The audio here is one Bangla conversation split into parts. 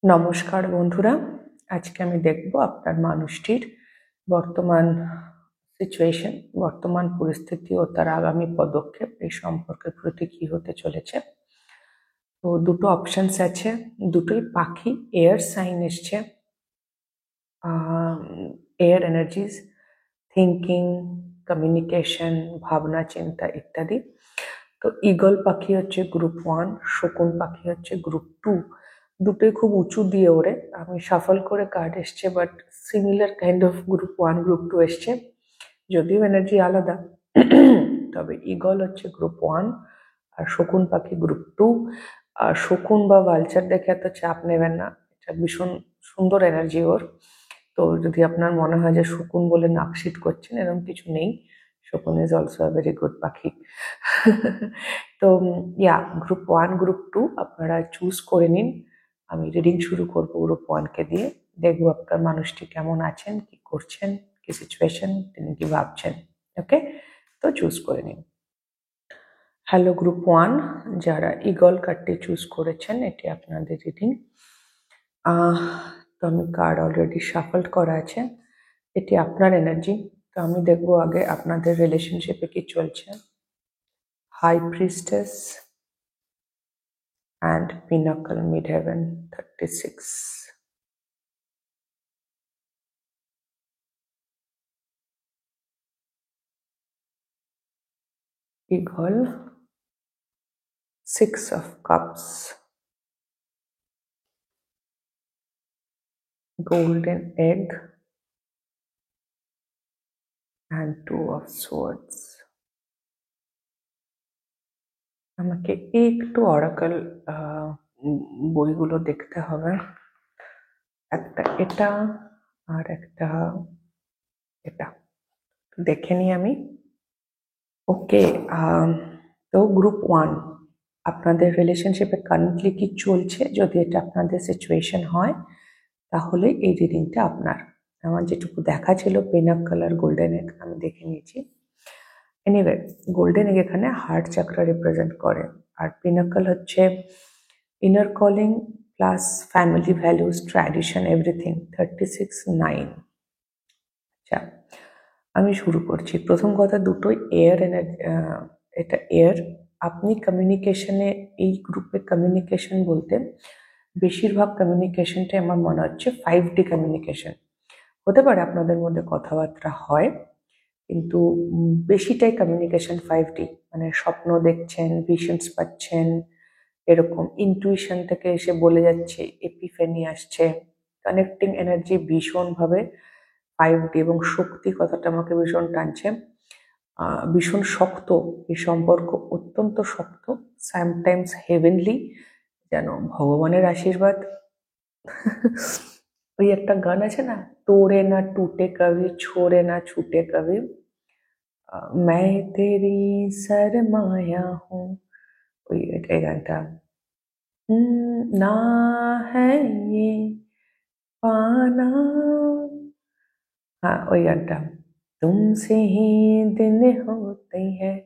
নমস্কার বন্ধুরা, আজকে আমি দেখব আপনার মানুষটির বর্তমান সিচুয়েশন, বর্তমান পরিস্থিতি ও তার আগামী পদক্ষেপ এই সম্পর্কের প্রতি কি হতে চলেছে। তো দুটো অপশনস আছে, দুটোই পাখি, এয়ার সাইন এসছে। এয়ার এনার্জিজ, থিঙ্কিং, কমিউনিকেশন, ভাবনা চিন্তা ইত্যাদি। তো ঈগল পাখি হচ্ছে গ্রুপ 1, শকুন পাখি হচ্ছে গ্রুপ 2। দুটোই খুব উঁচু দিয়ে ওড়ে। আমি সাফল করে কার্ড এসছে, but similar kind of group 1 group 2 এসছে, যদিও এনার্জি আলাদা। তবে ঈগল হচ্ছে গ্রুপ 1 আর শকুন পাখি গ্রুপ 2। আর শকুন বা ভালচার দেখে এত চাপ নেবেন না, এটা ভীষণ সুন্দর এনার্জি ওর। তো যদি আপনার মনে হয় যে শকুন বলে নাকশিট করছেন, এরকম কিছু নেই। শকুন is also a very good পাখি। তো গ্রুপ 1 গ্রুপ 2 আপনারা চুজ করে নিন। আমি রিডিং শুরু করবো গ্রুপ 1-কে দিয়ে। দেখবো আপনার মানুষটি কেমন আছেন, কি করছেন, কি সিচুয়েশন, তিনি কি ভাবছেন। ওকে, তো চুজ করে নিন। হ্যালো গ্রুপ 1, যারা ঈগল কার্ডটি চুজ করেছেন, এটি আপনাদের রিডিং। তো আমি কার্ড অলরেডি শাফল করা আছে, এটি আপনার এনার্জি। তো আমি দেখবো আগে আপনাদের রিলেশনশিপে কি চলছে। High priestess and Pinnacle Midheaven 36. Eagle, 6 of Cups, Golden Egg, and 2 of Swords. আমাকে একটু অরাকল বইগুলো দেখতে হবে, একটা এটা আর একটা এটা, দেখে নিই আমি। ওকে, তো গ্রুপ 1, আপনাদের রিলেশনশিপে কারেন্টলি কি চলছে, যদি এটা আপনাদের সিচুয়েশন হয় তাহলে এই রিডিংটা আপনার। আমার যেটুকু দেখা ছিল পেনাক কালার গোল্ডেন এগ, আমি দেখে নিয়েছি। এনিওয়ে, গোল্ডেন এগ এখানে হার্ট চাকরা রিপ্রেজেন্ট করে, আর পিনাকল হচ্ছে inner calling plus family values, tradition, everything. 36-9। আচ্ছা, আমি শুরু করছি। প্রথম কথা, দুটোই এয়ার এনার্জি, এটা এয়ার। আপনি কমিউনিকেশনে, এই গ্রুপে কমিউনিকেশন বলতে বেশিরভাগ কমিউনিকেশনটাই আমার মনে হচ্ছে 5D কমিউনিকেশন। হতে পারে আপনাদের মধ্যে কথাবার্তা হয়, কিন্তু বেশিটাই কমিউনিকেশন 5D। মানে স্বপ্ন দেখছেন, ভিশনস পাচ্ছেন, এরকম ইনটুইশন থেকে এসে বলে যাচ্ছে, এপিফেনি আসছে, কানেক্টিং এনার্জি ভীষণভাবে 5D। এবং শক্তি কথাটা আমাকে ভীষণ টানছে, ভীষণ শক্ত এই সম্পর্ক, অত্যন্ত শক্ত, সামটাইমস হেভেনলি, যেন ভগবানের আশীর্বাদ। ওই একটা গান আছে না, তোড়ে না টুটে কবি, ছোড়ে না ছুটে কবি, मैं तेरी सरमाया हूँ, ওই এটাই গানটা। না হ্যাঁ ये पाना, হ্যাঁ ওই গানটা, তুমসে হি দিন হতে হ্যাঁ।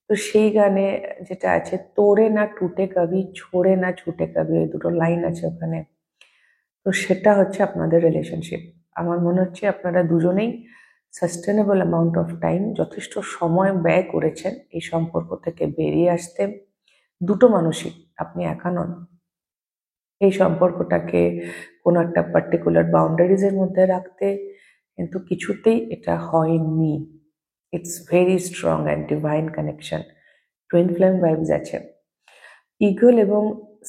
তো সেই গানে যেটা আছে, তোড়ে না টুটে কবি, ছোড়ে না ছুটে কবি, এই দুটো লাইন আছে ওখানে। তো সেটা হচ্ছে আপনাদের রিলেশনশিপ। আমার মনে হচ্ছে আপনারা দুজনেই সাস্টেনেবল অ্যামাউন্ট অফ টাইম, যথেষ্ট সময় ব্যয় করেছেন এই সম্পর্ক থেকে বেরিয়ে আসতে। দুটো মানুষই, আপনি একা নন। এই সম্পর্কটাকে কোনো একটা পার্টিকুলার বাউন্ডারিজের মধ্যে রাখতে, কিন্তু কিছুতেই এটা হয়নি। It's very strong and divine connection, twin flame vibes আছে। ইগল এবং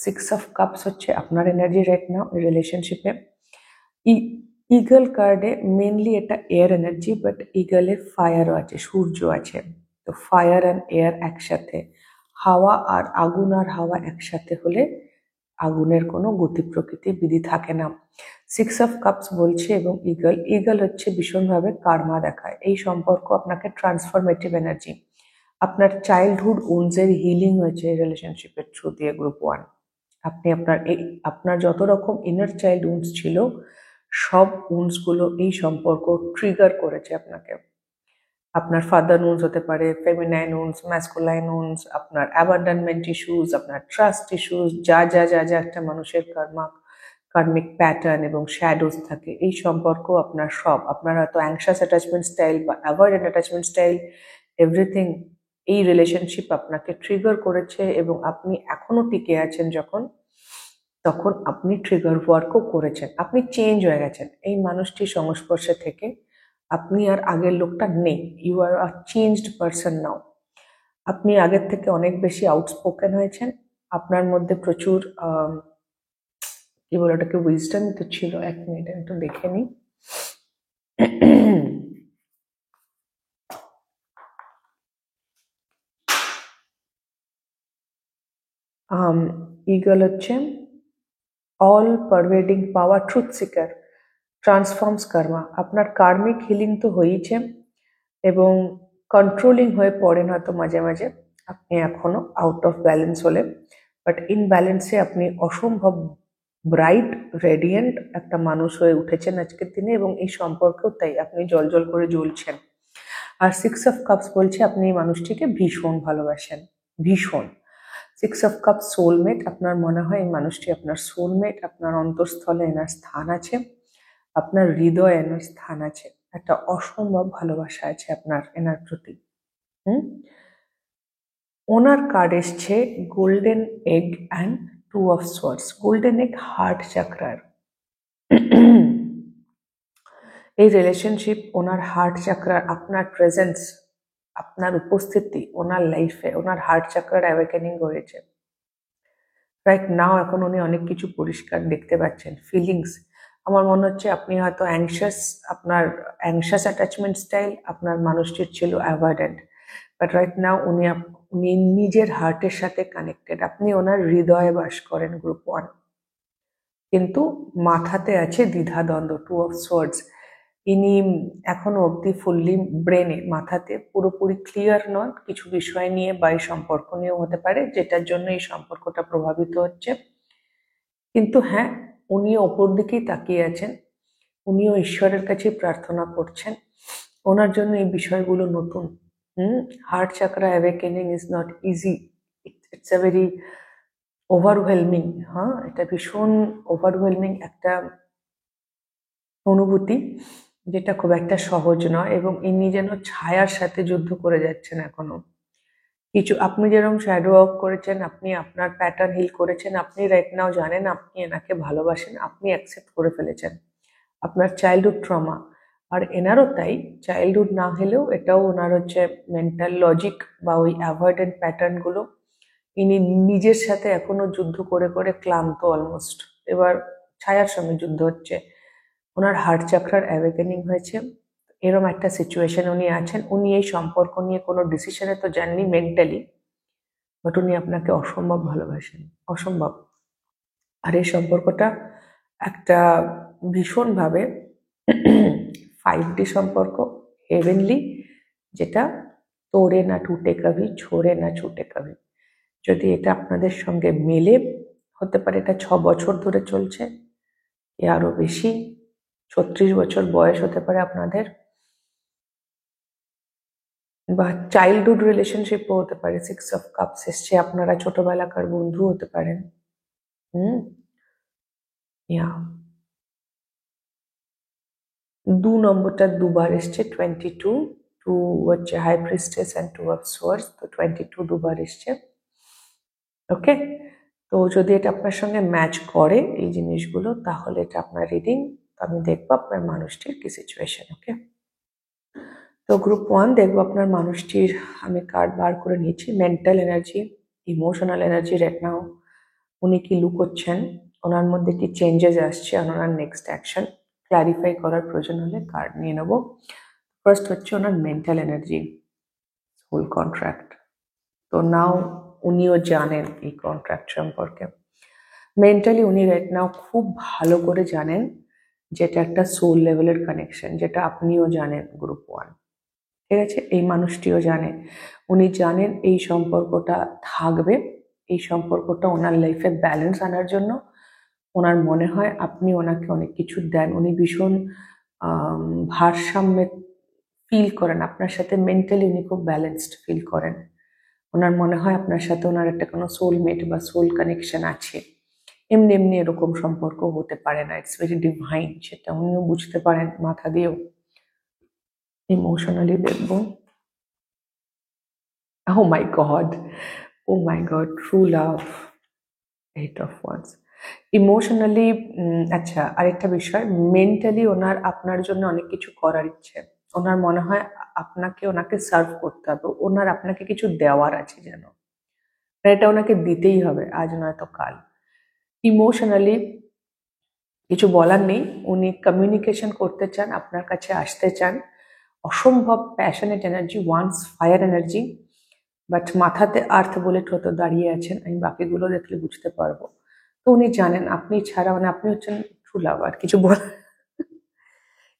6 অফ কাপস হচ্ছে আপনার এনার্জি রাইট নাও এই রিলেশনশিপে। ইগল কার্ডে মেনলি এটা এয়ার এনার্জি, বাট ইগলে ফায়ারও আছে, সূর্য আছে। তো ফায়ার অ্যান্ড এয়ার একসাথে, হাওয়া আর আগুন আর হাওয়া একসাথে হলে আগুনের কোনো গতি প্রকৃতি বিধি থাকে না। 6 অফ কাপস বলছে, এবং ইগল হচ্ছে ভীষণভাবে কার্মা দেখায়। এই সম্পর্ক আপনাকে ট্রান্সফরমেটিভ এনার্জি, আপনার চাইল্ডহুড উন্ডসের হিলিং হয়েছে এই রিলেশনশিপের থ্রু দিয়ে গ্রুপ 1। আপনি আপনার যত রকম ইনার চাইল্ড উন্ডস ছিল, সব উন্ডসগুলো এই সম্পর্ক ট্রিগার করেছে আপনাকে। আপনার ফাদার উন্ডস হতে পারে, ফেমিনাইন উন্ডস, ম্যাসকুলাইন উন্ডস, আপনার অ্যাবান্ডনমেন্ট ইস্যুস, আপনার ট্রাস্ট ইস্যুস, যা যা যা যা একটা মানুষের কর্মা কার্মিক প্যাটার্ন এবং শ্যাডোজ থাকে, এই সম্পর্ক আপনার সব, আপনার হয়তো অ্যাংশাস অ্যাটাচমেন্ট স্টাইল বা অ্যাভয়েডেন্ট অ্যাটাচমেন্ট স্টাইল, এভরিথিং এই রিলেশনশিপ আপনাকে ট্রিগার করেছে এবং আপনি এখনো টিকে আছেন যখন, তখন আপনি ট্রিগার ওয়ার্কও করেছেন, আপনি চেঞ্জ হয়ে গেছেন এই মানুষটির সংস্পর্শে থেকে, আপনি আর আগের লোকটা নেই, you are a changed person now. আপনি আগের থেকে অনেক বেশি আউটস্পোকেন হয়েছেন, আপনার মধ্যে প্রচুর কি বলে ওটাকে, উইজডম তো ছিল। এক মিনিট আমি একটু দেখে নিই। ইগল হচ্ছে অল পারভেডিং পাওয়ার, ট্রুথ সিকার, ট্রান্সফর্মস কর্মা। আপনার কার্মিক হিলিং তো হয়েছে এবং কন্ট্রোলিং হয়ে পড়েন হয়তো মাঝে মাঝে, আপনি এখনো আউট অফ ব্যালেন্স হলে, বাট ইন ব্যালেন্সে আপনি অসম্ভব ব্রাইট রেডিয়েন্ট একটা মানুষ হয়ে উঠেছেন আজকের দিনে, এবং এই সম্পর্কেও তাই আপনি জল করে জ্বলছেন। আর 6 অফ কাপস বলছে আপনি এই মানুষটিকে ভীষণ ভালোবাসেন, ভীষণ। 6 অফ কাপস সোলমেট, আপনার মনে হয় এই মানুষটি আপনার সোলমেট, আপনার অন্তঃস্থলে এনার স্থান আছে, আপনার হৃদয়ে এনার স্থান আছে, একটা অসম্ভব ভালোবাসা আছে আপনার এনার প্রতি। ওনার কার্ড এসছে golden egg and 2 of swords. Golden egg heart চাকরার এই রিলেশনশিপ, ওনার হার্ট চাকরার আপনার প্রেজেন্স, আপনার উপস্থিতি ওনার লাইফে, ওনার হার্ট চাকরার অ্যাওয়েকেনিং হয়েছে রাইট নাও। এখন উনি অনেক কিছু পরিষ্কার দেখতে পাচ্ছেন, ফিলিংস। আমার মনে হচ্ছে আপনি হয়তো অ্যাংশাস, আপনার অ্যাংশাস অ্যাটাচমেন্ট স্টাইল, আপনার মানুষটির ছিল অ্যাভয়েডেন্ট, বাট রাইট নাও উনি নিজের হার্টের সাথে কানেক্টেড, আপনি ওনার হৃদয়ে বাস করেন, গ্রুপ 1। কিন্তু মাথাতে আছে দ্বিধাদ্বন্দ্ব, 2 অফ সোয়ার্ডস। ইনি এখনো অবধি ফুললি ব্রেনে, মাথাতে পুরোপুরি ক্লিয়ার নন কিছু বিষয় নিয়ে, বা এই সম্পর্ক নিয়েও হতে পারে, যেটার জন্য এই সম্পর্কটা প্রভাবিত হচ্ছে। কিন্তু হ্যাঁ, উনিও ওপর দিকেই তাকিয়ে আছেন, উনিও ঈশ্বরের কাছে প্রার্থনা করছেন, ওনার জন্য এই বিষয়গুলো নতুন। Heart চাকরা awakening is not easy, it's a very overwhelming. হ্যাঁ, এটা ভীষণ ওভারওয়েলমিং একটা অনুভূতি, যেটা খুব একটা সহজ নয়, এবং ইনি যেন ছায়ার সাথে যুদ্ধ করে যাচ্ছেন এখনো। কিছু আপনি যেরকম শ্যাডো ওয়ার্ক করেছেন, আপনি আপনার প্যাটার্ন হিল করেছেন, আপনি রাইট নাও জানেন আপনি এনাকে ভালোবাসেন, আপনি অ্যাকসেপ্ট করে ফেলেছেন আপনার চাইল্ডহুড ট্রমা। আর এনারও তাই, চাইল্ডহুড না হলেও এটাও ওনার হচ্ছে মেন্টাল লজিক বা ওই অ্যাভয়েডেন্ট প্যাটার্নগুলো, ইনি নিজের সাথে এখনো যুদ্ধ করে করে ক্লান্ত অলমোস্ট। এবার ছায়ার সঙ্গে যুদ্ধ হচ্ছে, ওনার হার্ট চাকরার অ্যাওয়েকেনিং হয়েছে, এরম একটা সিচুয়েশন উনি আছেন। উনি এই সম্পর্ক নিয়ে কোনো ডিসিশনে তো যাননি মেন্টালি, বাট উনি আপনাকে অসম্ভব ভালোবাসেন, অসম্ভব। আর এই সম্পর্কটা একটা ভীষণভাবে 5D সম্পর্ক, হেভেনলি, যেটা তোড়ে না টুটে কবি, ছোড়ে না ছুটে কবি। যদি এটা আপনাদের সঙ্গে মেলে, হতে পারে এটা 6 বছর ধরে চলছে, এ আরো বেশি, 36 বছর বয়স হতে পারে আপনাদের, বা চাইল্ডহুড রিলেশনশিপও হতে পারে। 6 অফ কাপস এসছে, আপনারা ছোটবেলাকার বন্ধু হতে পারেন। ইয়া 2 নম্বরটা দুবার এসছে, 22, 2 হচ্ছে high priestess and 2 of swords, তো 22 দুবার এসছে। ওকে, তো যদি এটা আপনার সঙ্গে ম্যাচ করে এই জিনিসগুলো, তাহলে এটা আপনার রিডিং, আমি দেখবো আপনার মানুষটির কি সিচুয়েশন। ওকে, তো গ্রুপ 1 দেখবো আপনার মানুষটির, আমি কার্ড বার করে নিয়েছি, mental energy, emotional energy right now, উনি কি লুকোচ্ছেন, ওনার মধ্যে কি চেঞ্জেস আসছে, আর ওনার নেক্সট অ্যাকশন ক্লারিফাই করার প্রয়োজন হলে কার্ড নিয়ে নেবো। ফার্স্ট হচ্ছে ওনার মেন্টাল এনার্জি, সোল কন্ট্রাক্ট। তো নাও উনিও জানেন এই কন্ট্রাক্ট সম্পর্কে, মেন্টালি উনি রাইট নাও খুব ভালো করে জানেন যেটা একটা সোল লেভেলের কানেকশন, যেটা আপনিও জানেন গ্রুপ 1। ঠিক আছে, এই মানুষটিও জানে, উনি জানেন এই সম্পর্কটা থাকবে, এই সম্পর্কটা ওনার লাইফে ব্যালেন্স আনার জন্য ওনার মনে হয় আপনি ওনাকে অনেক কিছু দেন, উনি ভীষণ ভারসাম্যে ফিল করেন আপনার সাথে, মেন্টালি উনি খুব ব্যালেন্সড ফিল করেন, ওনার মনে হয় আপনার সাথে ওনার একটা কোনো সোলমেট বা সোল কানেকশন আছে, এমনি এমনি এরকম সম্পর্ক হতে পারে না, ইটস ভেরি ডিভাইন, সেটা উনিও বুঝতে পারেন মাথা দিয়েও। ইমোশনালি দেখবো, oh my god, oh my god, true love, 8 of Wands। Emotionally, আচ্ছা আরেকটা বিষয়, মেন্টালি ওনার আপনার জন্য অনেক কিছু করার ইচ্ছে। ওনার মনে হয় আপনাকে ওনাকে সার্ভ করতে হবে, ওনার আপনাকে কিছু দেওয়ার আছে যেন, এটা ওনাকে দিতেই হবে, আজ নয়তো কাল। ইমোশনালি কিছু বলার নেই, উনি কমিউনিকেশন করতে চান, আপনার কাছে আসতে চান, অসম্ভব passionate energy, once fire energy, but মাথাতে আর্থ বুলেট হতে দাঁড়িয়ে আছেন, আমি বাকিগুলো দেখলে বুঝতে পারবো। তো উনি জানেন আপনি ছাড়া, মানে আপনি হচ্ছেন ট্রু লাভার, কিছু বল।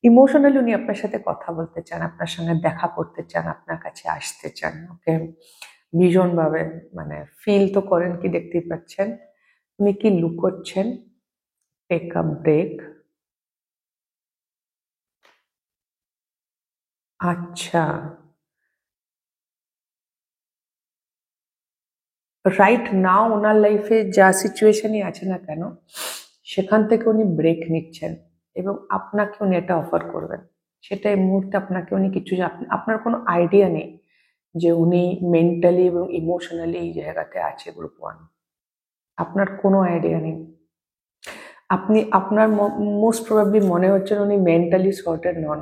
ইমোশনালি উনি আপনার সাথে কথা বলতে চান, আপনার সঙ্গে দেখা করতে চান, আপনার কাছে আসতে চান, ওকে, ভীষণভাবে, মানে ফিল তো করেন কি, দেখতেই পাচ্ছেন উনি কি লুকোচ্ছেন। Take a break. আচ্ছা, রাইট নাও ওনার লাইফে যা সিচুয়েশনই আছে না কেন, সেখান থেকে উনি ব্রেক নিচ্ছেন এবং আপনাকে উনি এটা অফার করবেন। সেটা এই মুহূর্তে আপনাকে উনি কিছু, আপনার কোনো আইডিয়া নেই যে উনি মেন্টালি এবং ইমোশনালি এই জায়গাতে আছে গ্রুপ 1, আপনার কোনো আইডিয়া নেই। আপনি আপনার মোস্ট প্রবাবলি মনে হচ্ছে উনি মেন্টালি সর্টেড নন,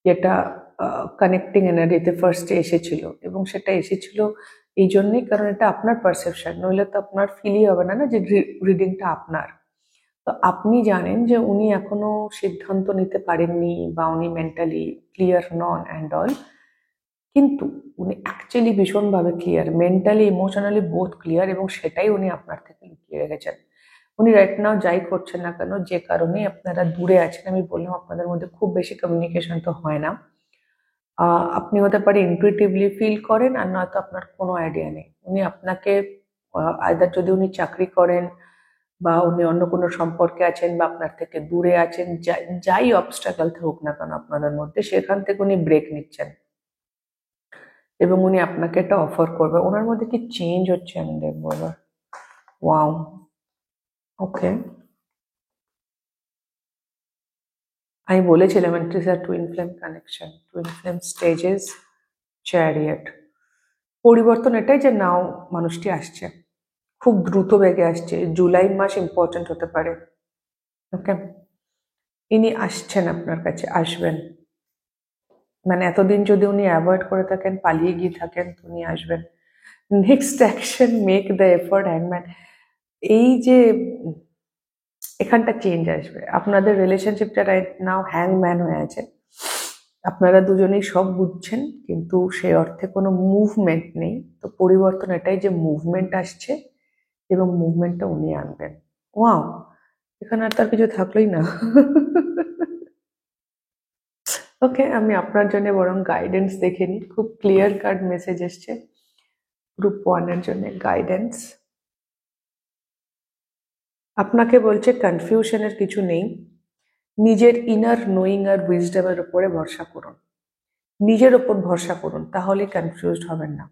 যেটা কানেক্টিং এনার্জিতে ফার্স্টে এসেছিল, এবং সেটা এসেছিল এই জন্যই কারণ এটা আপনার পারসেপশন, নইলে তো আপনার ফিলই হবে না না যে রিডিংটা আপনার। তো আপনি জানেন যে উনি এখনো সিদ্ধান্ত নিতে পারেননি বা উনি mentally clear non and all, কিন্তু উনি অ্যাকচুয়ালি ভীষণভাবে clear, mentally emotionally both clear, এবং সেটাই উনি আপনার থেকে লুকিয়ে রেখেছেন। উনি রাইট নাও যাই করছেন না কেন, যে কারণে আপনারা দূরে আছেন, আমি বললাম আপনাদের মধ্যে খুব বেশি কমিউনিকেশন তো হয় না, আপনি হতে পারে ইনটুইটিভলি ফিল করেন, আর নয়তো আপনার কোনো আইডিয়া নেই। উনি আপনাকে আইদার যদি উনি চাকরি করেন বা উনি অন্য কোনো সম্পর্কে আছেন বা আপনার থেকে দূরে আছেন, যাই অবস্ট্রাগল থাকুক না কেন আপনাদের মধ্যে, সেখান থেকে উনি ব্রেক নিচ্ছেন এবং উনি আপনাকে এটা অফার করবে। ওনার মধ্যে কি চেঞ্জ হচ্ছে আমি দেখবো এবার। ওয়াও, ওকে, আমি বলেছিলাম it is a twin flame connection, twin flame stages, chariot. পরিবর্তন এটাই যে নাও মানুষটি আসছে, খুব দ্রুত বেগে আসছে, জুলাই মাস ইম্পর্টেন্ট হতে পারে, ওকে, ইনি আসছেন আপনার কাছে, আসবেন, মানে এতদিন যদি উনি অ্যাভয়েড করে থাকেন, পালিয়ে গিয়ে থাকেন, তো উনি আসবেন। Next action, make the effort, হ্যাংম্যান। এই যে এখানটা চেঞ্জ আসবে, আপনাদের রিলেশনশিপটা রাইট নাও হ্যাংম্যান হয়ে আছে, আপনারা দুজনেই সব বুঝছেন কিন্তু সেই অর্থে কোনো মুভমেন্ট নেই। তো পরিবর্তন এটাই যে মুভমেন্ট আসছে এবং মুভমেন্টটা উনি আনবেন। ওয়াও, এখানে আর তার কিছু থাকলোই না। ওকে, আমি আপনার জন্য বরং গাইডেন্স দেখে নিই, খুব ক্লিয়ার কাট মেসেজ এসছে গ্রুপ 1 এর জন্য গাইডেন্স। আপনাকে বলছে কনফিউশনের কিছু নেই, নিজের ইনার নোয়িং আর উইজডমের উপরে ভরসা করুন, নিজের ওপর ভরসা করুন, তাহলে কনফিউজড হবেন না।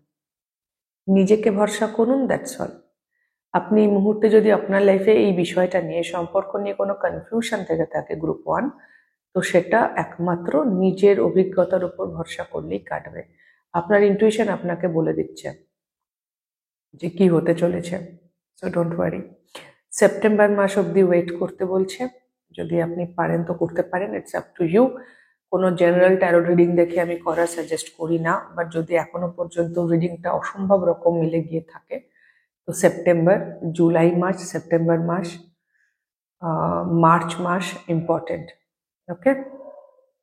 নিজেকে ভরসা করুন, দ্যাটস অল। আপনি এই মুহূর্তে যদি আপনার লাইফে এই বিষয়টা নিয়ে, সম্পর্ক নিয়ে কোনো কনফিউশন থেকে থাকে গ্রুপ 1, তো সেটা একমাত্র নিজের অভিজ্ঞতার উপর ভরসা করলেই কাটবে। আপনার ইন্টুইশন আপনাকে বলে দিচ্ছে যে কি হতে চলেছে, সো ডোন্ট ওয়ারি। সেপ্টেম্বর মাস অবধি ওয়েট করতে বলছে, যদি আপনি পারেন তো করতে পারেন, ইটস আপ টু ইউ। কোনো জেনারেল ট্যারো রিডিং দেখে আমি করা সাজেস্ট করি না, বাট যদি এখনো পর্যন্ত রিডিংটা অসম্ভব রকম মিলে গিয়ে থাকে, তো সেপ্টেম্বর, জুলাই মাস, সেপ্টেম্বর মাস, মার্চ মাস ইম্পর্টেন্ট, ওকে।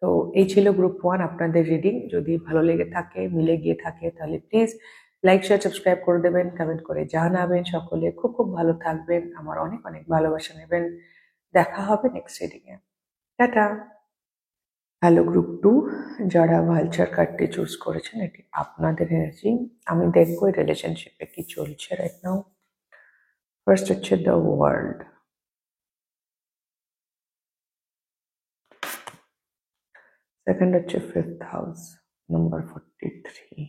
তো এই ছিল গ্রুপ 1 আপনাদের রিডিং। যদি ভালো লেগে থাকে, মিলে গিয়ে থাকে, তাহলে প্লিজ লাইক শেয়ার সাবস্ক্রাইব করে দেবেন, কমেন্ট করে জানাবেন। সকলে খুব খুব ভালো থাকবেন, আমার অনেক অনেক ভালোবাসা নেবেন। দেখা হবে নেক্সট রিডিংয়ে। টাটা। হ্যালো গ্রুপ 2, যারা ভালচার কার্ডটি চুজ করেছেন, এটি আপনাদের এনার্জি। আমি দেখবো এই রিলেশনশিপে কি চলছে রাইট নাও। ফার্স্ট হচ্ছে দ্য ওয়ার্ল্ড, সেকেন্ড হচ্ছে 5th হাউস, নাম্বার 43,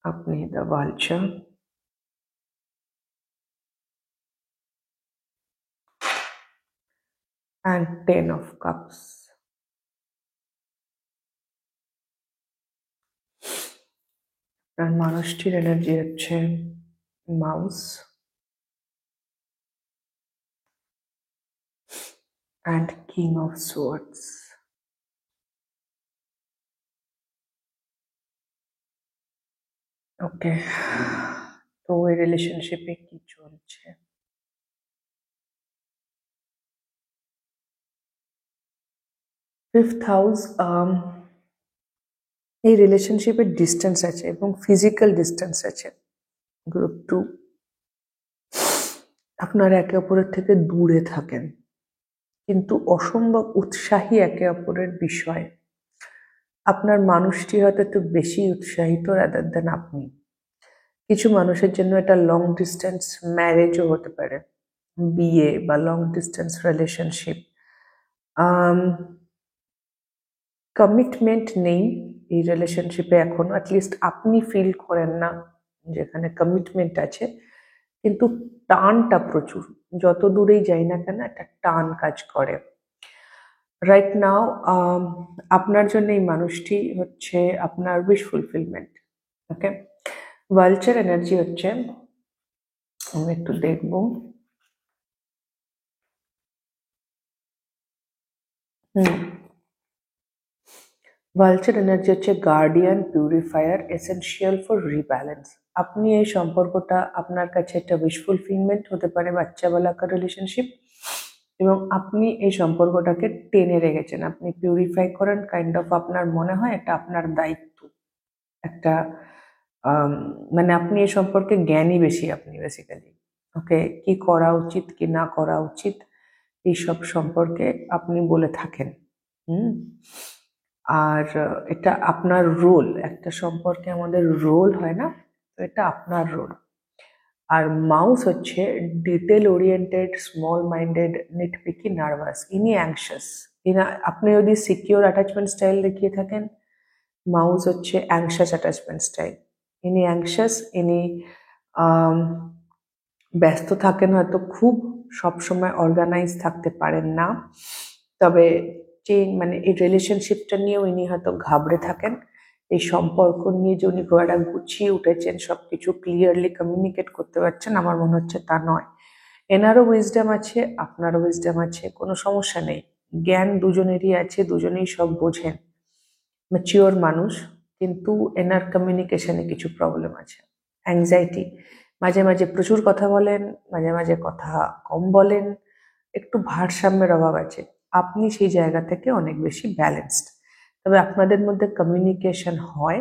আপনি the vulture, and 10 of cups. আর মানুষটির এনার্জি হচ্ছে mouse and king of swords. ওকে, তো এই রিলেশনশিপে কি চলছে? ফিফথ হাউস, এই রিলেশনশিপের ডিস্টেন্স আছে এবং ফিজিক্যাল ডিস্টেন্স আছে। গ্রুপ 2, আপনারা একে অপরের থেকে দূরে থাকেন কিন্তু অসম্ভব উৎসাহী একে অপরের বিষয়ে। আপনার মানুষটি হয়তো একটু বেশি উৎসাহিত রাদার দেন আপনি। কিছু মানুষের জন্য এটা লং ডিস্টেন্স ম্যারেজও হতে পারে, বিয়ে বা লং ডিস্টেন্স রিলেশনশিপ। কমিটমেন্ট নেই এই রিলেশনশিপে এখনো, অ্যাটলিস্ট আপনি ফিল করেন না যেখানে কমিটমেন্ট আছে, কিন্তু টানটা প্রচুর। যত দূরেই যাই না কেন একটা টান কাজ করে। রাইট নাও আপনার জন্য এই মানুষটি হচ্ছে আপনার উইশ ফুলফিলমেন্ট। ওকে, ভালচার এনার্জি হচ্ছে, আমি একটু দেখবো। ভালচার এনার্জি হচ্ছে guardian, purifier, essential for rebalance. আপনি এই সম্পর্কটা আপনার কাছে একটা উইশ ফুলফিলমেন্ট হতে পারে, বাচ্চাবেলাকার রিলেশনশিপ, এবং আপনি এই সম্পর্কটাকে টেনে রেখেছেন। আপনি পিউরিফাই করেন, কাইন্ড অফ আপনার মনে হয় এটা আপনার দায়িত্ব একটা, মানে আপনি এই সম্পর্কে জ্ঞানী বেশি আপনি বেসিক্যালি। ওকে, কি করা উচিত কি না করা উচিত এইসব সম্পর্কে আপনি বলে থাকেন। আর এটা আপনার রোল, একটা সম্পর্কে আমাদের রোল হয় না, তো এটা আপনার রোল। আর মাউস হচ্ছে detail oriented, small minded, nitpicky, nervous. ইনি অ্যাংশাস। আপনি যদি সিকিউর অ্যাটাচমেন্ট স্টাইল দেখিয়ে থাকেন, মাউস হচ্ছে অ্যাংশাস অ্যাটাচমেন্ট স্টাইল। ইনি অ্যাংশাস, ইনি ব্যস্ত থাকেন হয়তো খুব, সবসময় অর্গানাইজ থাকতে পারেন না, তবে মানে এই রিলেশনশিপটা নিয়েও ইনি হয়তো ঘাবড়ে থাকেন। এই সম্পর্ক নিয়ে যে উনি গড়া গুছিয়ে উঠেছেন, সবকিছু ক্লিয়ারলি কমিউনিকেট করতে পারছেন, আমার মনে হচ্ছে তা নয়। এনারও উইজডম আছে, আপনারও উইজডম আছে, কোনো সমস্যা নেই। জ্ঞান দুজনেরই আছে, দুজনেই সব বোঝেন, ম্যাচিওর মানুষ, কিন্তু এনার কমিউনিকেশনে কিছু প্রবলেম আছে। অ্যাংজাইটি, মাঝে মাঝে প্রচুর কথা বলেন, মাঝে মাঝে কথা কম বলেন, একটু ভারসাম্যের অভাব আছে। আপনি সেই জায়গা থেকে অনেক বেশি ব্যালেন্সড, তবে আপনাদের মধ্যে কমিউনিকেশন হয়।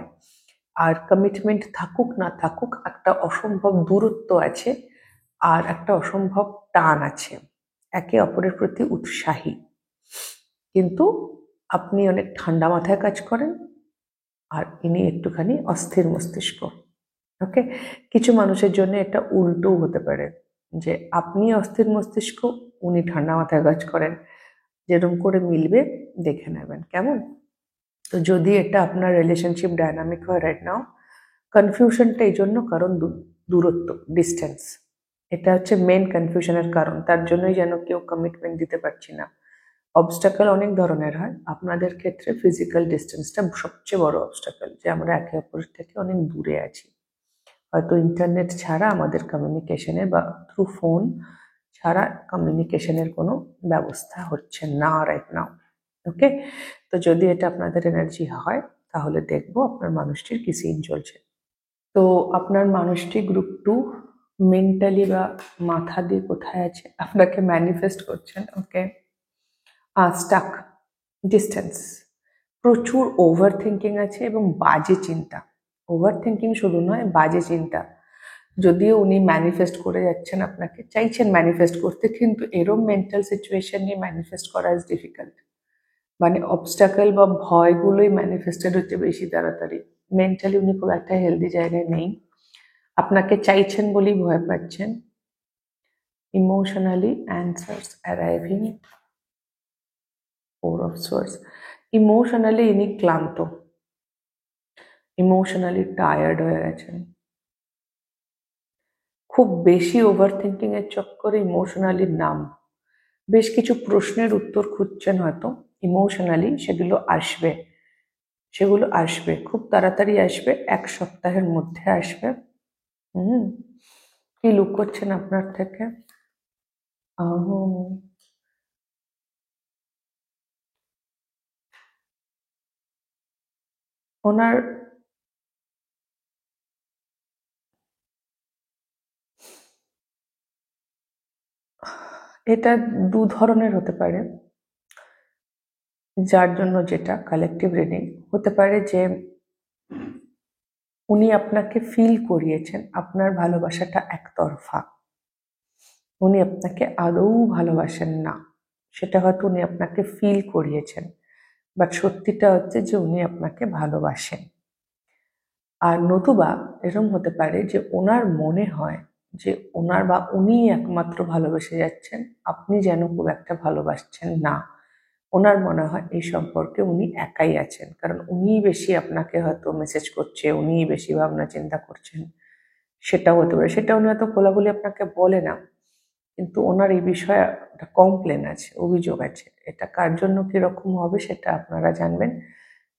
আর কমিটমেন্ট থাকুক না থাকুক, একটা অসম্ভব দূরত্ব আছে আর একটা অসম্ভব টান আছে, একে অপরের প্রতি উৎসাহী, কিন্তু আপনি অনেক ঠান্ডা মাথায় কাজ করেন আর ইনি একটুখানি অস্থির মস্তিষ্ক। ওকে, কিছু মানুষের জন্য এটা উল্টো হতে পারে, যে আপনি অস্থির মস্তিষ্ক, উনি ঠান্ডা মাথায় কাজ করেন। যেরকম করে মিলবে দেখে নেবেন, কেমন? তো যদি এটা আপনার রিলেশনশিপ ডায়নামিক হয় রাইট নাও, কনফিউশনটা এই জন্য, কারণ দূরত্ব, ডিস্টেন্স, এটা হচ্ছে মেন কনফিউশনের কারণ। তার জন্যই যেন কেউ কমিটমেন্ট দিতে পারছি না। অবস্টাকল অনেক ধরনের হয়, আপনাদের ক্ষেত্রে ফিজিক্যাল ডিস্টেন্সটা সবচেয়ে বড় অবস্টাকল, যে আমরা একে অপরের থেকে অনেক দূরে আছি। হয়তো ইন্টারনেট ছাড়া আমাদের কমিউনিকেশনে বা থ্রু ফোন ছাড়া কমিউনিকেশনের কোনো ব্যবস্থা হচ্ছে না রাইট নাও। ওকে, তো যদি এটা আপনাদের এনার্জি হয় তাহলে দেখবো আপনার মানুষটির কি সিন চলছে। তো আপনার মানুষটি গ্রুপ 2 মেন্টালি বা মাথা দিয়ে কোথায় আছে, আপনাকে ম্যানিফেস্ট করছেন। ওকে, স্টাক, ডিস্টেন্স, প্রচুর ওভার থিঙ্কিং আছে এবং বাজে চিন্তা। ওভার থিঙ্কিং শুধু নয়, বাজে চিন্তা। যদিও উনি ম্যানিফেস্ট করে যাচ্ছেন, আপনাকে চাইছেন ম্যানিফেস্ট করতে, কিন্তু এরম মেন্টাল সিচুয়েশন নিয়ে ম্যানিফেস্ট করা ইজ ডিফিকাল্ট। মানে অবস্টাকল বা ভয়গুলোই ম্যানিফেস্টেড হচ্ছে বেশি তাড়াতাড়ি। মেন্টালি উনি খুব একটা হেলদি জায়গায় নেই, আপনাকে চাইছেন বলেই ভয় পাচ্ছেন। Emotionally answers arriving, 4 of swords। Emotionally ইনি ক্লান্ত, ইমোশনালি টায়ার্ড হয়ে গেছেন, খুব বেশি ওভার থিঙ্কিং এর চক্করে ইমোশনালি নাম। বেশ কিছু প্রশ্নের উত্তর খুঁজছেন হয়তো ইমোশনালি, সেগুলো আসবে খুব তাড়াতাড়ি আসবে, 1 সপ্তাহের মধ্যে আসবে। হুম। কি লুক করছেন আপনার থেকে? আহ, ওনার এটা দু ধরনের হতে পারে। যার জন্য যেটা কালেকটিভ রিডিং হতে পারে যে উনি আপনাকে ফিল করিয়েছেন আপনার ভালোবাসাটা একতরফা, উনি আপনাকে আদৌ ভালোবাসেন না, সেটা হয়তো উনি আপনাকে ফিল করিয়েছেন, বাট সত্যিটা হচ্ছে যে উনি আপনাকে ভালোবাসেন। আর নতুবা এরকম হতে পারে যে ওনার মনে হয় যে ওনার বা উনি একমাত্র ভালোবেসে যাচ্ছেন, আপনি যেন খুব একটা ভালোবাসছেন না। ওনার মনে হয় এই সম্পর্কে উনি একাই আছেন, কারণ উনিই বেশি আপনাকে হয়তো মেসেজ করছে, উনিই বেশি ভাবনা চিন্তা করছেন। সেটাও হতে পারে, সেটা উনি হয়তো খোলাখুলি আপনাকে বলে না, কিন্তু ওনার এই বিষয়ে একটা কমপ্লেন আছে, অভিযোগ আছে। এটা কার জন্য কিরকম হবে সেটা আপনারা জানবেন,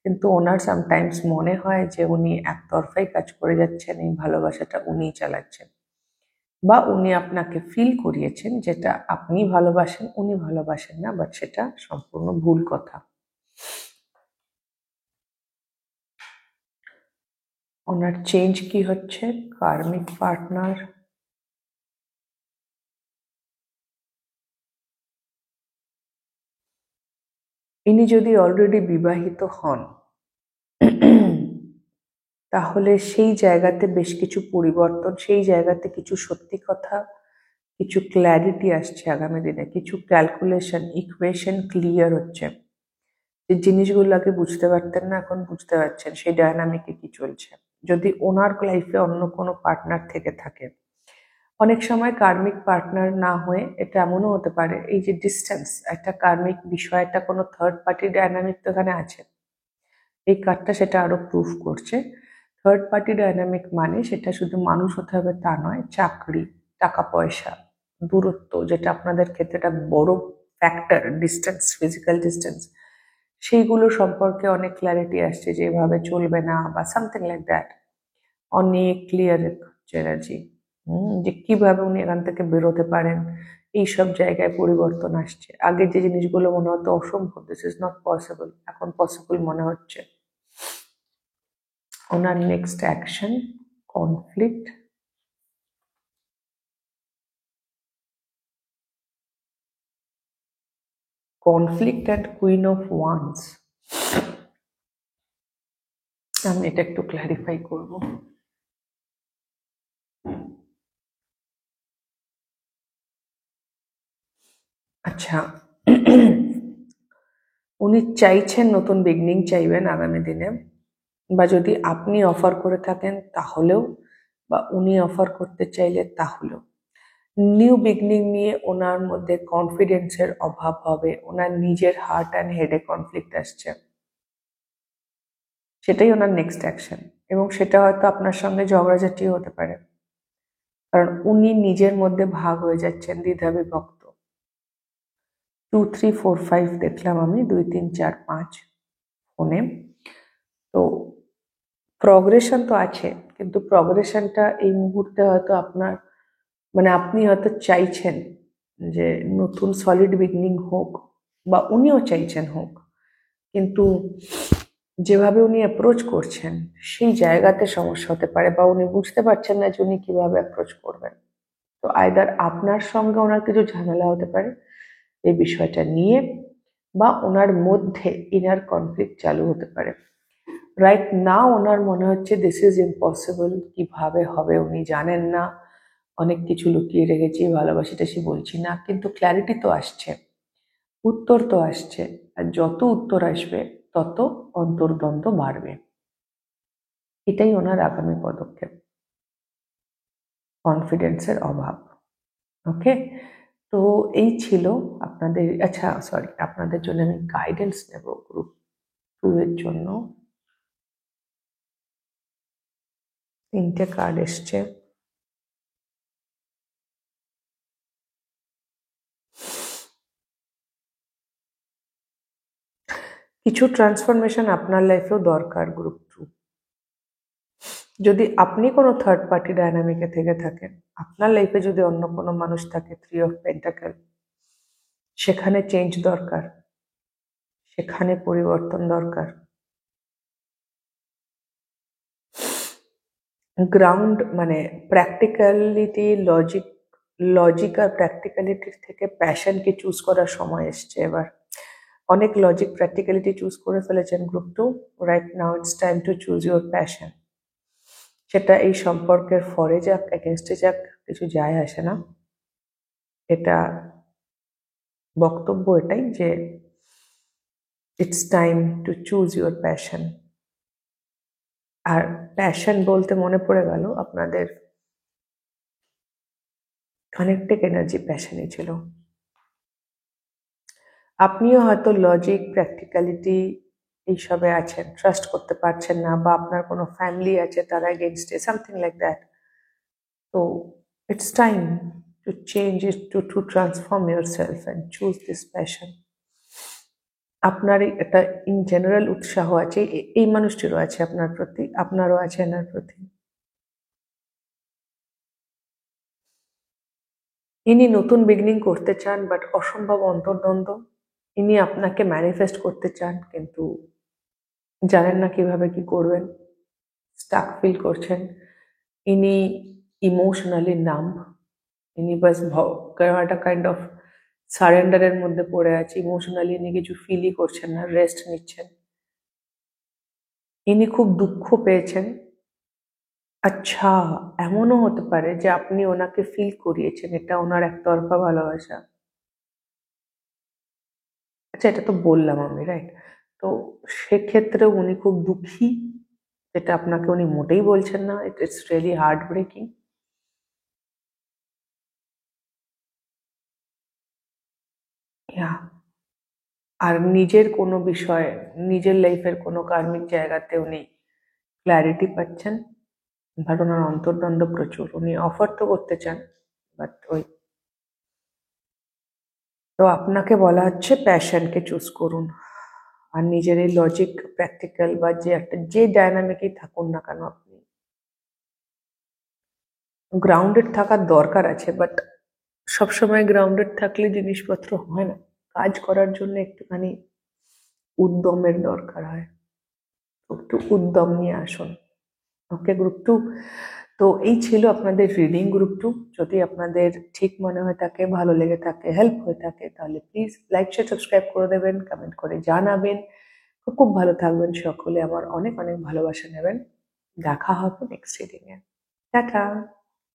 কিন্তু ওনার সামটাইমস মনে হয় যে উনি একতরফাই কাজ করে যাচ্ছেন, এই ভালোবাসাটা উনিই চালাচ্ছেন, বা উনি আপনাকে ফিল করিয়েছেন যেটা আপনি ভালোবাসেন, উনি ভালোবাসেন না, বাট সেটা সম্পূর্ণ ভুল কথা। ওনার চেঞ্জ কি হচ্ছে? কার্মিক পার্টনার, ইনি যদি অলরেডি বিবাহিত হন তাহলে সেই জায়গাতে বেশ কিছু পরিবর্তন, সেই জায়গাতে কিছু সত্যি কথা, কিছু ক্ল্যারিটি আসছে আগামী দিনে, কিছু ক্যালকুলেশন ইকুয়েশন ক্লিয়ার হচ্ছে। যে জিনিসগুলো আগে বুঝতে পারতেন না এখন বুঝতে পারছেন, সেই ডায়নামিকে কি চলছে। যদি ওনার লাইফে অন্য কোনো পার্টনার থেকে থাকে, অনেক সময় কার্মিক পার্টনার না হয়ে এটা এমনও হতে পারে, এই যে ডিস্টেন্স একটা কার্মিক বিষয়, একটা কোনো থার্ড পার্টি ডায়নামিক তো এখানে আছে, এই কার্ডটা সেটা আরো প্রুফ করছে। থার্ড পার্টি ডায়নামিক মানে সেটা শুধু মানুষ হতে হবে তা নয়, চাকরি, টাকা পয়সা, দূরত্ব, যেটা আপনাদের ক্ষেত্রে একটা বড় ফ্যাক্টর, ডিস্টেন্স, ফিজিক্যাল ডিস্টেন্স, সেইগুলো সম্পর্কে অনেক ক্ল্যারিটি আসছে যে এভাবে চলবে না বা সামথিং লাইক দ্যাট। অনেক ক্লিয়ার এনার্জি, যে কিভাবে উনি এখান থেকে বেরোতে পারেন, এইসব জায়গায় পরিবর্তন আসছে। আগে যে জিনিসগুলো মনে হতো অসম্ভব, দিস ইজ নট পসিবল, এখন পসিবল মনে হচ্ছে। ওনার next action, conflict, conflict and queen of wands. আমি এটা একটু ক্ল্যারিফাই করব। আচ্ছা, উনি চাইছেন নতুন বিগনিং, চাইবেন আগামী দিনে, বা যদি আপনি অফার করে থাকেন তাহলেও, বা উনি অফার করতে চাইলে তাহলেও নিউ বিগনিং নিয়ে ওনার মধ্যে কনফিডেন্সের অভাব হবে, ওনার নিজের হার্ট অ্যান্ড হেডে কনফ্লিক্ট আসছে, সেটাই ওনার নেক্সট অ্যাকশন। এবং সেটা হয়তো আপনার সঙ্গে ঝগড়াঝাটিও হতে পারে, কারণ উনি নিজের মধ্যে ভাগ হয়ে যাচ্ছেন, দ্বিধা বিভক্ত। 2 3 4 5 দেখলাম আমি, 2 3 4 5 ফোনে। তো প্রগ্রেশন তো আছে, কিন্তু প্রগ্রেশনটা এই মুহূর্তে হয়তো আপনার, মানে আপনি হয়তো চাইছেন যে নতুন সলিড বিগনিং হোক, বা উনিও চাইছেন হোক, কিন্তু যেভাবে উনি অ্যাপ্রোচ করছেন সেই জায়গাতে সমস্যা হতে পারে, বা উনি বুঝতে পারছেন না যে উনি কিভাবে অ্যাপ্রোচ করবেন। তো আইদার আপনার সঙ্গে ওনার কিছু ঝামেলা হতে পারে এই বিষয়টা নিয়ে, বা ওনার মধ্যে ইনার কনফ্লিক্ট চালু হতে পারে। রাইট নাও ওনার মনে হচ্ছে দিস ইজ ইম্পসিবল, কিভাবে হবে উনি জানেন না, অনেক কিছু লুকিয়ে রেখেছি, ভালোবাসি টাসি বলছি না, কিন্তু ক্ল্যারিটি তো আসছে, উত্তর তো আসছে, আর যত উত্তর আসবে তত অন্তর্দ্বন্দ্ব বাড়বে। এটাই ওনার আগামী পদক্ষেপ, কনফিডেন্সের অভাব। ওকে, তো এই ছিল আপনাদের, আচ্ছা সরি, আপনাদের জন্য আমি গাইডেন্স নেব গ্রুপ 2 এর জন্য। 3টে কার্ড এসছে। কিছু ট্রান্সফরমেশন আপনার লাইফেও দরকার গ্রুপ 2। যদি আপনি কোনো থার্ড পার্টি ডায়নামিকে থেকে থাকেন, আপনার লাইফে যদি অন্য কোনো মানুষ থাকে, 3 অফ পেন্টাকেল, সেখানে চেঞ্জ দরকার, সেখানে পরিবর্তন দরকার। গ্রাউন্ড মানে প্র্যাকটিক্যালিটি, লজিক আর প্র্যাকটিক্যালিটির থেকে প্যাশনকে চুজ করার সময় এসছে এবার। অনেক লজিক প্র্যাকটিক্যালিটি চুজ করে ফেলেছেন group 2, right now it's time to choose your passion. সেটা এই সম্পর্কের ফরে যাক, এগেনস্টে যাক, কিছু যায় আসে না। এটা বক্তব্য এটাই যে it's time to choose your passion. আর প্যাশন বলতে মনে পড়ে গেল, আপনাদের কানেক্টিক এনার্জি প্যাশনই ছিল। আপনিও হয়তো লজিক, প্র্যাকটিক্যালিটি এইসবে আছেন, ট্রাস্ট করতে পারছেন না, বা আপনার কোনো ফ্যামিলি আছে তারা এগেনস্টে, সামথিং লাইক দ্যাট। তো it's time to change it, to transform your self and choose this passion. আপনার একটা ইন জেনারেল উৎসাহ আছে, এই মানুষটিরও আছে আপনার প্রতি, আপনারও আছে এনার প্রতি। ইনি নতুন বিগিনিং করতে চান, বাট অসম্ভব অন্তর্দ্বন্দ্ব। ইনি আপনাকে ম্যানিফেস্ট করতে চান, কিন্তু জানেন না কিভাবে কি করবেন, স্টাক ফিল করছেন। ইনি ইমোশনালি নাম্ব, ইনি বাস একটা কাইন্ড অফ সারেন্ডারের মধ্যে পড়ে আছে। ইমোশনালি ইনি কিছু ফিলই করছেন না, রেস্ট নিচ্ছেন। ইনি খুব দুঃখ পেয়েছেন। আচ্ছা, এমনও হতে পারে যে আপনি ওনাকে ফিল করিয়েছেন, এটা ওনার একতরফা ভালোবাসা। আচ্ছা, এটা তো বললাম আমি, রাইট? তো সেক্ষেত্রে উনি খুব দুঃখী, যেটা আপনাকে উনি মোটেই বলছেন না। It's really heart breaking. Yeah, আর নিজের কোনো বিষয়ে, নিজের লাইফের কোনো কার্মিক জায়গাতে উনি ক্ল্যারিটি পাচ্ছেন, বাট ওনার অন্তর্দ্বন্দ্ব প্রচুর। উনি অফার তো করতে চান, বাট ওই, তো আপনাকে বলা হচ্ছে প্যাশনকে চুজ করুন। আর নিজের এই লজিক, প্র্যাকটিক্যাল বা যে একটা যে ডায়নামিকই থাকুন না কেন, আপনি গ্রাউন্ডেড থাকার দরকার আছে, বাট সবসময় গ্রাউন্ডেড থাকলে জিনিসপত্র হয় না। কাজ করার জন্য একটুখানি উদ্যমের দরকার হয়। একটু উদ্যম নিয়ে আসুন। ওকে গ্রুপ 2, তো এই ছিল আপনাদের রিডিং গ্রুপ 2। যদি আপনাদের ঠিক মনে হয়ে থাকে, ভালো লেগে থাকে, হেল্প হয়ে থাকে, তাহলে প্লিজ লাইক, শেয়ার, সাবস্ক্রাইব করে দেবেন, কমেন্ট করে জানাবেন। খুব খুব ভালো থাকবেন সকলে, আমার অনেক অনেক ভালোবাসা নেবেন। দেখা হবে নেক্সট রিডিংয়ে। টাটা।